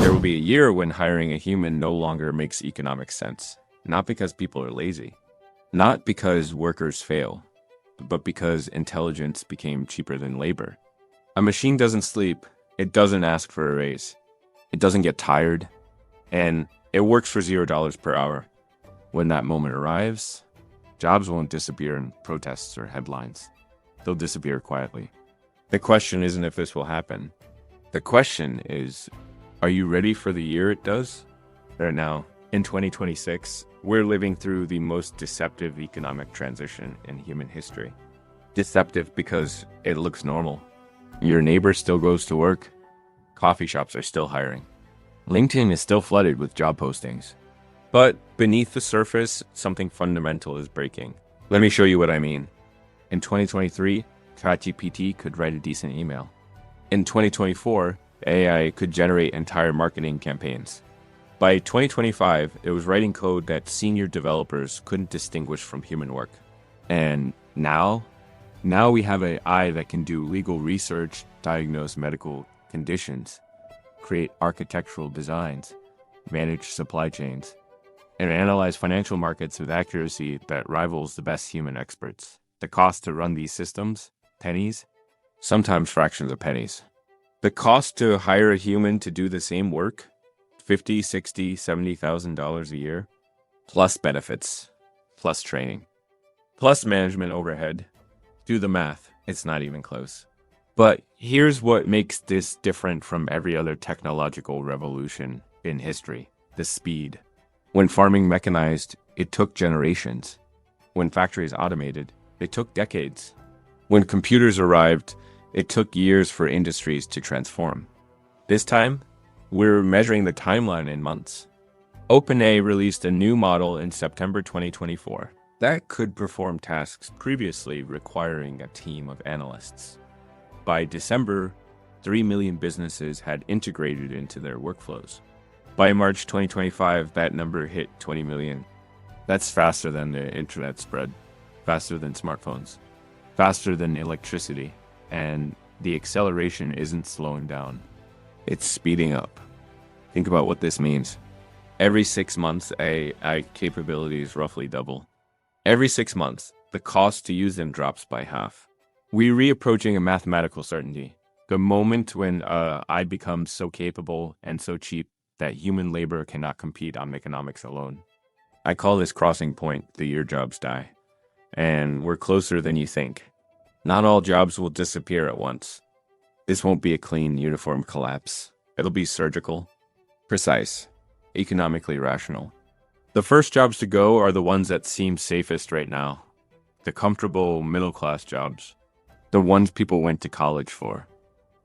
There will be a year when hiring a human no longer makes economic sense. Not because people are lazy, not because workers fail, but because intelligence became cheaper than labor. A machine doesn't sleep, it doesn't ask for a raise, it doesn't get tired, and it works for $0 per hour. When that moment arrives, jobs won't disappear in protests or headlines. They'll disappear quietly. The question isn't if this will happen. The question is, are you ready for the year it does? Right now, in 2026, we're living through the most deceptive economic transition in human history. Deceptive because it looks normal. Your neighbor still goes to work. Coffee shops are still hiring. LinkedIn is still flooded with job postings. But beneath the surface, something fundamental is breaking. Let me show you what I mean. In 2023, ChatGPT could write a decent email. In 2024, AI could generate entire marketing campaigns. By 2025, it was writing code that senior developers couldn't distinguish from human work. And now we have an AI that can do legal research, diagnose medical conditions, create architectural designs, manage supply chains, and analyze financial markets with accuracy that rivals the best human experts. The cost to run these systems? Pennies? Sometimes fractions of pennies. The cost to hire a human to do the same work? $50,000, $60,000, $70,000 a year? Plus benefits, plus training, plus management overhead. Do the math, it's not even close. But here's what makes this different from every other technological revolution in history: the speed. When farming mechanized, it took generations. When factories automated, it took decades. When computers arrived, it took years for industries to transform. This time, we're measuring the timeline in months. OpenAI released a new model in September 2024 that could perform tasks previously requiring a team of analysts. By December, 3 million businesses had integrated into their workflows. By March 2025, that number hit 20 million. That's faster than the internet spread, faster than smartphones, faster than electricity, and the acceleration isn't slowing down. It's speeding up. Think about what this means. Every 6 months, AI capabilities roughly double. Every 6 months, the cost to use them drops by half. We're reapproaching a mathematical certainty. The moment when AI becomes so capable and so cheap that human labor cannot compete on economics alone. I call this crossing point the year jobs die. And we're closer than you think. Not all jobs will disappear at once. This won't be a clean, uniform collapse. It'll be surgical, precise, economically rational. The first jobs to go are the ones that seem safest right now. The comfortable middle-class jobs. The ones people went to college for.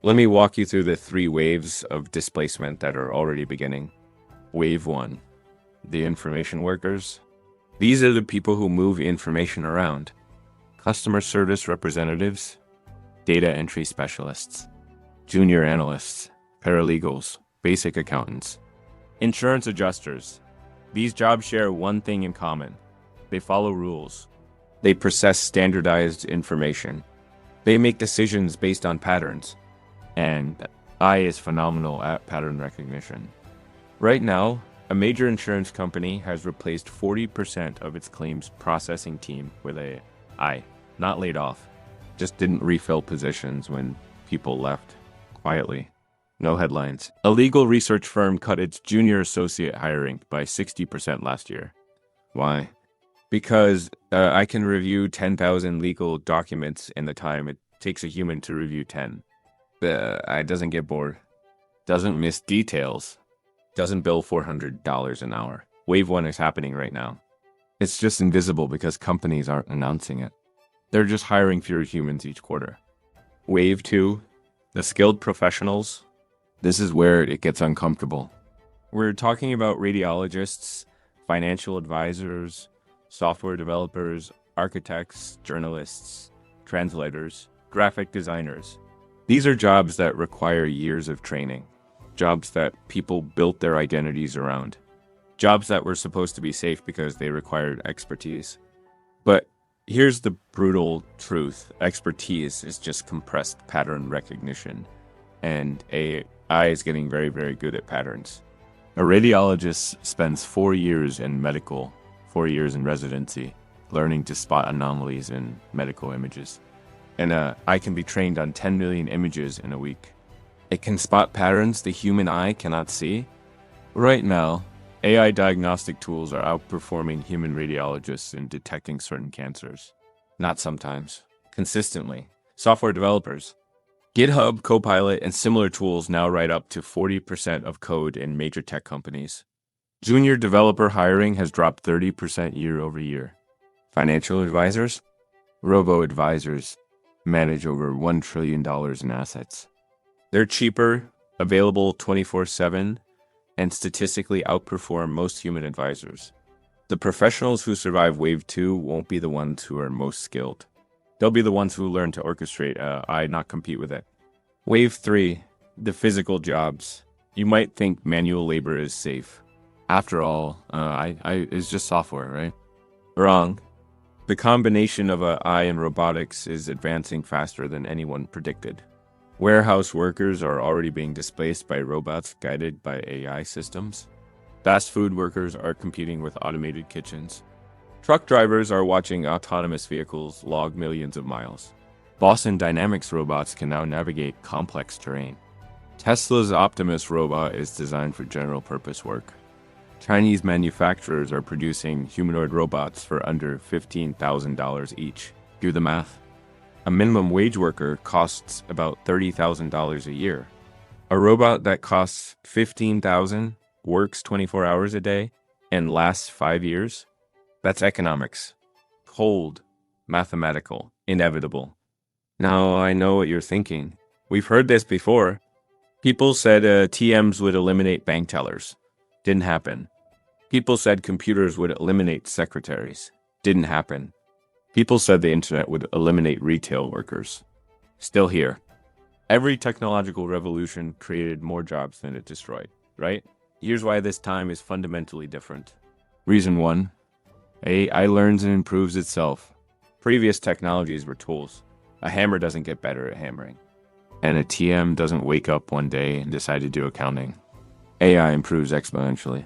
Let me walk you through the 3 waves of displacement that are already beginning. Wave 1. The information workers. These are the people who move information around. Customer service representatives, data entry specialists, junior analysts, paralegals, basic accountants, insurance adjusters. These jobs share one thing in common. They follow rules. They process standardized information. They make decisions based on patterns. And AI is phenomenal at pattern recognition. Right now, a major insurance company has replaced 40% of its claims processing team with AI. Not laid off, just didn't refill positions when people left quietly. No headlines. A legal research firm cut its junior associate hiring by 60% last year. Why? Because I can review 10,000 legal documents in the time it takes a human to review 10. I doesn't get bored. Doesn't miss details. Doesn't bill $400 an hour. Wave 1 is happening right now. It's just invisible because companies aren't announcing it. They're just hiring fewer humans each quarter. Wave 2, the skilled professionals. This is where it gets uncomfortable. We're talking about radiologists, financial advisors, software developers, architects, journalists, translators, graphic designers. These are jobs that require years of training. Jobs that people built their identities around. Jobs that were supposed to be safe because they required expertise. But here's the brutal truth. Expertise is just compressed pattern recognition. And AI AI is getting very, very good at patterns. A radiologist spends 4 years in medical, 4 years in residency, learning to spot anomalies in medical images. And I can be trained on 10 million images in a week. It can spot patterns the human eye cannot see. Right now, AI diagnostic tools are outperforming human radiologists in detecting certain cancers. Not sometimes, consistently. Software developers. GitHub, Copilot, and similar tools now write up to 40% of code in major tech companies. Junior developer hiring has dropped 30% year over year. Financial advisors? Robo-advisors manage over $1 trillion in assets. They're cheaper, available 24/7, and statistically outperform most human advisors. The professionals who survive Wave 2 won't be the ones who are most skilled. They'll be the ones who learn to orchestrate AI, not compete with it. Wave 3, the physical jobs. You might think manual labor is safe. After all, it's just software, right? Wrong. The combination of AI and robotics is advancing faster than anyone predicted. Warehouse workers are already being displaced by robots guided by AI systems. Fast food workers are competing with automated kitchens. Truck drivers are watching autonomous vehicles log millions of miles. Boston Dynamics robots can now navigate complex terrain. Tesla's Optimus robot is designed for general-purpose work. Chinese manufacturers are producing humanoid robots for under $15,000 each. Do the math. A minimum wage worker costs about $30,000 a year. A robot that costs $15,000, works 24 hours a day, and lasts 5 years? That's economics. Cold, mathematical, inevitable. Now I know what you're thinking. We've heard this before. People said TMs would eliminate bank tellers. Didn't happen. People said computers would eliminate secretaries. Didn't happen. People said the internet would eliminate retail workers. Still here. Every technological revolution created more jobs than it destroyed, right? Here's why this time is fundamentally different. Reason 1. AI learns and improves itself. Previous technologies were tools. A hammer doesn't get better at hammering. And a TM doesn't wake up one day and decide to do accounting. AI improves exponentially.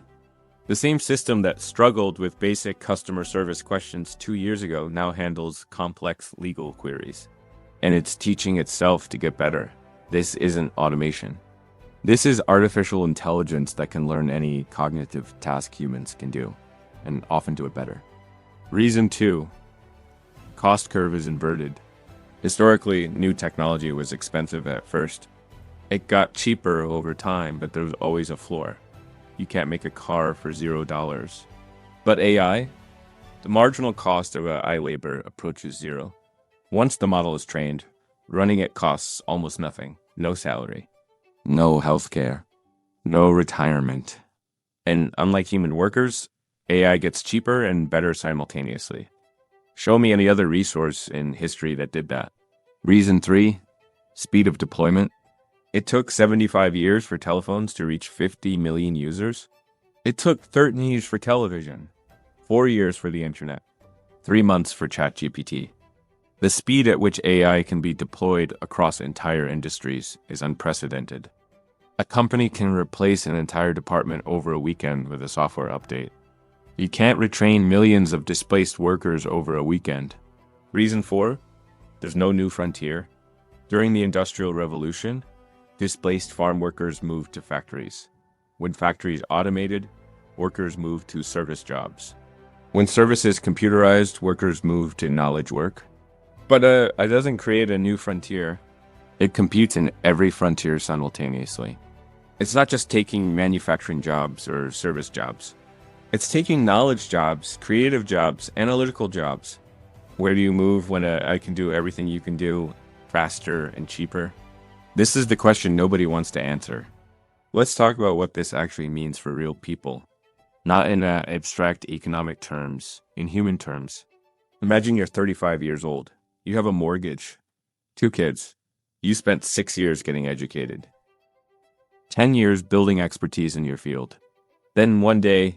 The same system that struggled with basic customer service questions 2 years ago now handles complex legal queries. And it's teaching itself to get better. This isn't automation. This is artificial intelligence that can learn any cognitive task humans can do, and often do it better. Reason 2. Cost curve is inverted. Historically, new technology was expensive at first. It got cheaper over time, but there was always a floor. You can't make a car for $0. But AI? The marginal cost of AI labor approaches zero. Once the model is trained, running it costs almost nothing. No salary, no healthcare, no retirement. And unlike human workers, AI gets cheaper and better simultaneously. Show me any other resource in history that did that. Reason 3, speed of deployment. It took 75 years for telephones to reach 50 million users. It took 13 years for television, 4 years for the internet, 3 months for ChatGPT. The speed at which AI can be deployed across entire industries is unprecedented. A company can replace an entire department over a weekend with a software update. You can't retrain millions of displaced workers over a weekend. Reason 4, there's no new frontier. During the Industrial Revolution, displaced farm workers moved to factories. When factories automated, workers moved to service jobs. When services computerized, workers moved to knowledge work. But it doesn't create a new frontier. It computes in every frontier simultaneously. It's not just taking manufacturing jobs or service jobs. It's taking knowledge jobs, creative jobs, analytical jobs. Where do you move when I can do everything you can do faster and cheaper? This is the question nobody wants to answer. Let's talk about what this actually means for real people. Not in abstract economic terms, in human terms. Imagine you're 35 years old. You have a mortgage, 2 kids. You spent 6 years getting educated. 10 years building expertise in your field. Then one day,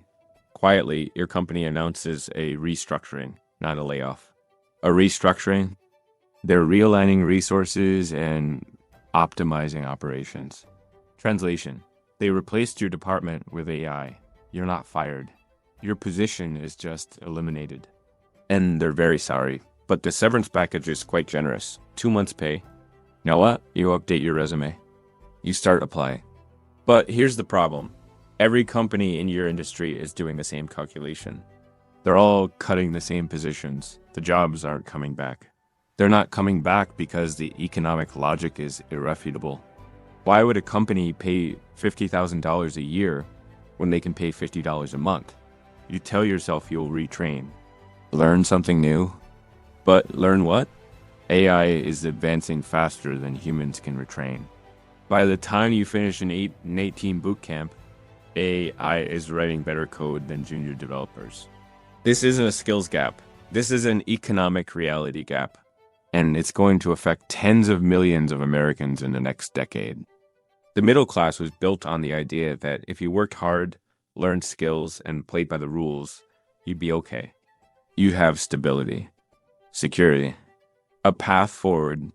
quietly, your company announces a restructuring, not a layoff. A restructuring? They're realigning resources and optimizing operations. Translation: they replaced your department with AI. You're not fired. Your position is just eliminated. And they're very sorry, but the severance package is quite generous. 2 months pay. You know what? You update your resume. You start apply. But here's the problem. Every company in your industry is doing the same calculation. They're all cutting the same positions. The jobs aren't coming back. They're not coming back because the economic logic is irrefutable. Why would a company pay $50,000 a year when they can pay $50 a month? You tell yourself you'll retrain. Learn something new. But learn what? AI is advancing faster than humans can retrain. By the time you finish an 18 boot camp, AI is writing better code than junior developers. This isn't a skills gap. This is an economic reality gap. And it's going to affect tens of millions of Americans in the next decade. The middle class was built on the idea that if you worked hard, learned skills, and played by the rules, you'd be okay. You have stability, security, a path forward.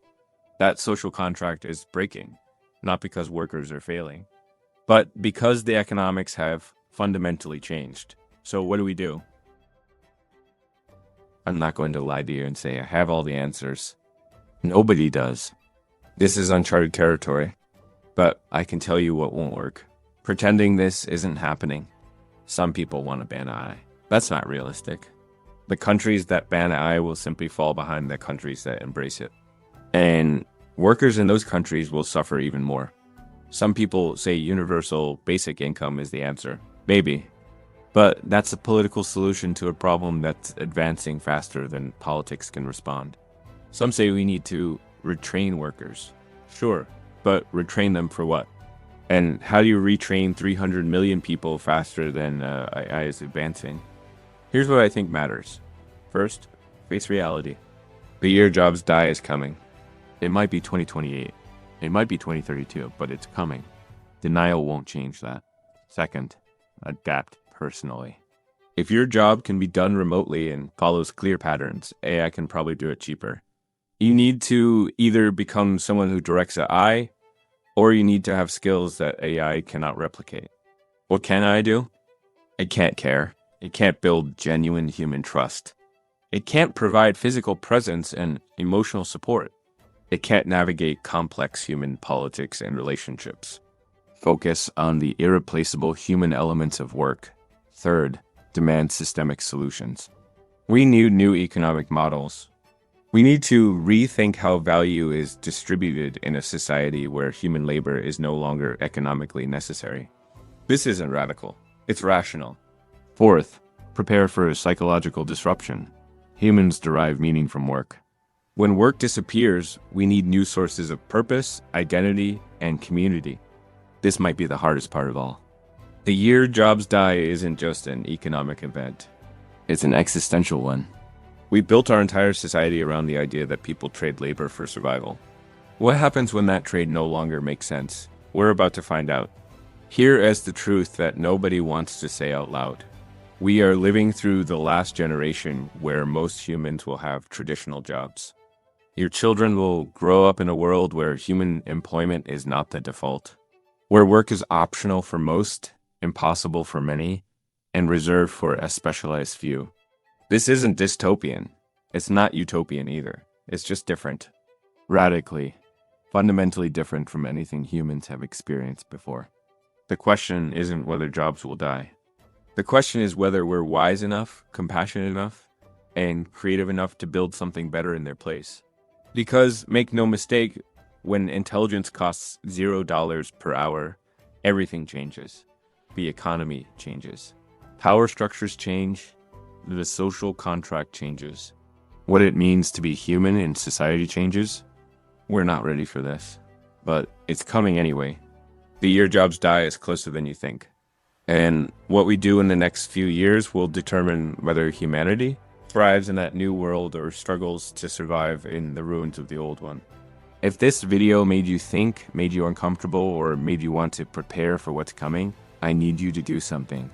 That social contract is breaking, not because workers are failing, but because the economics have fundamentally changed. So what do? I'm not going to lie to you and say I have all the answers. Nobody does. This is uncharted territory. But I can tell you what won't work. Pretending this isn't happening. Some people want to ban AI. That's not realistic. The countries that ban AI will simply fall behind the countries that embrace it. And workers in those countries will suffer even more. Some people say universal basic income is the answer. Maybe. But that's a political solution to a problem that's advancing faster than politics can respond. Some say we need to retrain workers. Sure, but retrain them for what? And how do you retrain 300 million people faster than AI is advancing? Here's what I think matters. First, face reality. The year jobs die is coming. It might be 2028. It might be 2032, but it's coming. Denial won't change that. Second, adapt personally. If your job can be done remotely and follows clear patterns, AI can probably do it cheaper. You need to either become someone who directs AI, or you need to have skills that AI cannot replicate. What can I do? It can't care. It can't build genuine human trust. It can't provide physical presence and emotional support. It can't navigate complex human politics and relationships. Focus on the irreplaceable human elements of work. Third, demand systemic solutions. We need new economic models. We need to rethink how value is distributed in a society where human labor is no longer economically necessary. This isn't radical. It's rational. Fourth, prepare for a psychological disruption. Humans derive meaning from work. When work disappears, we need new sources of purpose, identity, and community. This might be the hardest part of all. The year jobs die isn't just an economic event. It's an existential one. We built our entire society around the idea that people trade labor for survival. What happens when that trade no longer makes sense? We're about to find out. Here is the truth that nobody wants to say out loud. We are living through the last generation where most humans will have traditional jobs. Your children will grow up in a world where human employment is not the default, where work is optional for most, impossible for many, and reserved for a specialized few. This isn't dystopian. It's not utopian either. It's just different. Radically, fundamentally different from anything humans have experienced before. The question isn't whether jobs will die. The question is whether we're wise enough, compassionate enough, and creative enough to build something better in their place. Because, make no mistake, when intelligence costs $0 per hour, everything changes. The economy changes. Power structures change. The social contract changes. What it means to be human in society changes. We're not ready for this, but it's coming anyway. The year jobs die is closer than you think. And what we do in the next few years will determine whether humanity thrives in that new world or struggles to survive in the ruins of the old one. If this video made you think, made you uncomfortable, or made you want to prepare for what's coming, I need you to do something.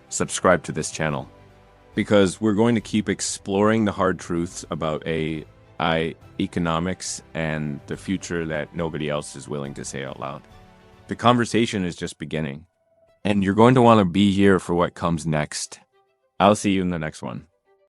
Subscribe to this channel. Because we're going to keep exploring the hard truths about AI, economics, and the future that nobody else is willing to say out loud. The conversation is just beginning, and you're going to want to be here for what comes next. I'll see you in the next one.